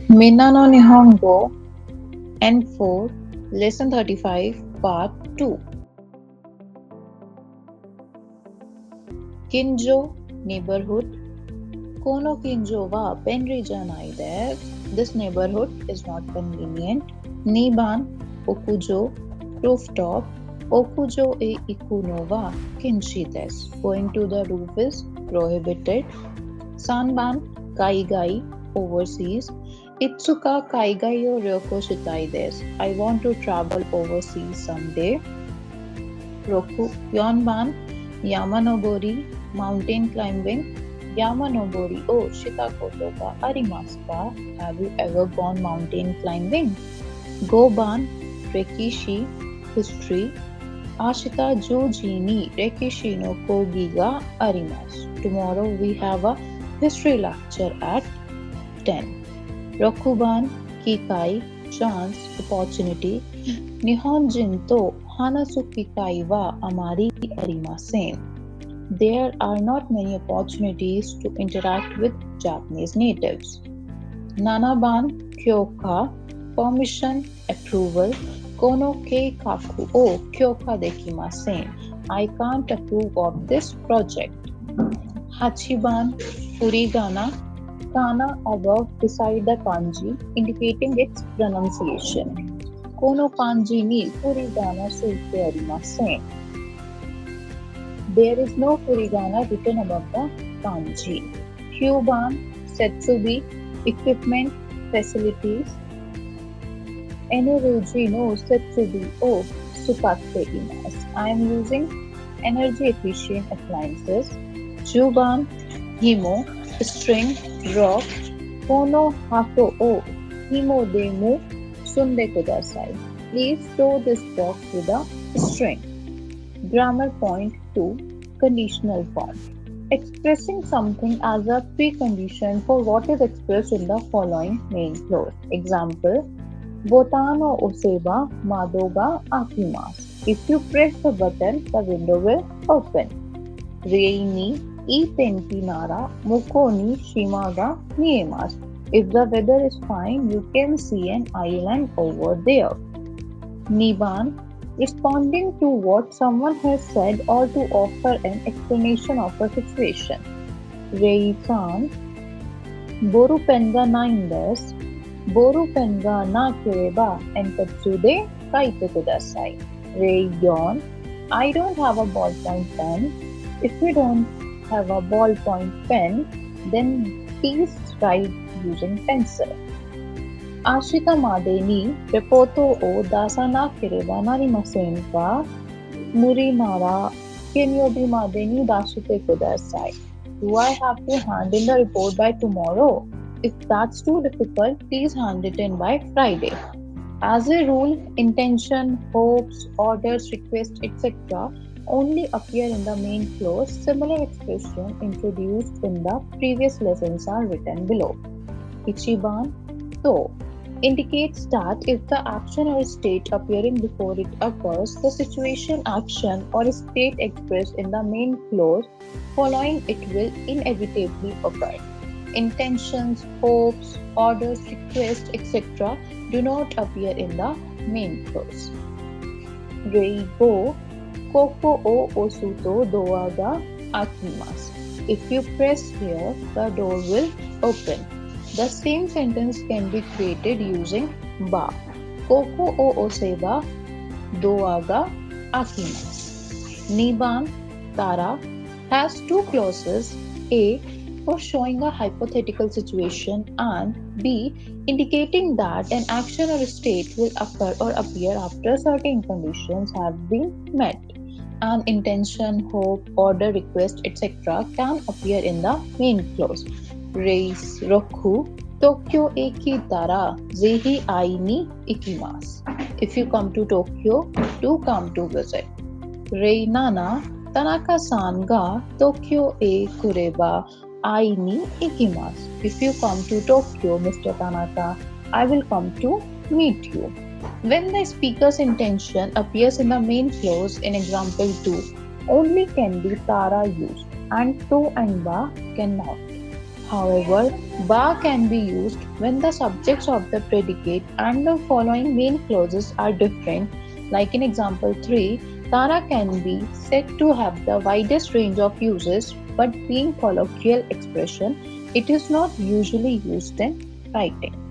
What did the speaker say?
Minna no Nihongo N4 Lesson 35 Part 2 Kinjo Neighborhood Kono Kinjo wa Benri janai desu. This neighborhood is not convenient. Niban Okujo Rooftop Okujo e ikuno wa kinshi desu. Going to the roof is prohibited. Sanban Kaigai overseas. Itsuka Kaigai o Ryoko shitai desu. I want to travel overseas someday. Roku Yonban Yamanobori mountain climbing. Yamanobori o shitakoto ga arimasu ka? Have you ever gone mountain climbing? Goban Rekishi history. Ashita Joji ni Rekishi no kogi ga arimasu. Tomorrow we have a history lecture at 10. Rokuban Kikai chance opportunity. Nihonjin to hanasu kikai wa amari arimasen. There are not many opportunities to interact with Japanese natives. Nanaban Kyoka permission approval. Kono ke kaku o kyoka dekimasen. I can't approve of this project. Hachiban furigana kana above beside the kanji indicating its pronunciation. Kono kanji ni furigana suite arimasen. There is no furigana written above the kanji. Kyuban setsubi equipment facilities. Energy no setsubi o sukatte imasu. I am using energy efficient appliances. Juban himo string rock. Kono hako o himo de mu sunde kudasai. Please store this box with a string. Grammar point 2 Conditional form. Expressing something as a precondition for what is expressed in the following main clause. Example Botan o oseba mado ga akimasu. If you press the button, the window will open. Rei ni ii tenki nara muko ni shima ga miemasu. If the weather is fine, you can see an island over there. Niban responding to what someone has said or to offer an explanation of a situation. Rei-san, boru pen ga nai desu. Boru pen ga nakereba enkatsu de kaite kudasai. Rei-yon, I don't have a ballpoint pen. If you don't have a ballpoint pen, then please write using pencil. Ashita made ni reporto o dasa nakereba narimasen ka? Muri nara kenyobi made ni dashite kudasai. Do I have to hand in the report by tomorrow? If that's too difficult, please hand it in by Friday. As a rule, intention, hopes, orders, requests, etc. only appear in the main clause. Similar expressions introduced in the previous lessons are written below. Ichiban to indicates that if the action or state appearing before it occurs, the situation, action, or state expressed in the main clause following it will inevitably occur. Intentions, hopes, orders, requests, etc. do not appear in the main clause. Reigo koko o osuto doa ga akimasu. If you press here, the door will open. The same sentence can be created using ba. Koko o oseba doa ga akimasu. Niban Tara has two clauses. A for showing a hypothetical situation and B indicating that an action or state will occur or appear after certain conditions have been met. An intention, hope, order, request, etc. can appear in the main clause. Reis Roku Tokyo e kitara zehi ai ni ikimasu. If you come to Tokyo, do come to visit. Rei Nana Tanaka-san ga Tokyo e kureba ai ni ikimasu. If you come to Tokyo, Mr. Tanaka, I will come to meet you. When the speaker's intention appears in the main clause in example 2, only can be Tara used and to and ba cannot. However, "ba" can be used when the subjects of the predicate and the following main clauses are different. Like in example 3, Tara can be said to have the widest range of uses, but being colloquial expression, it is not usually used in writing.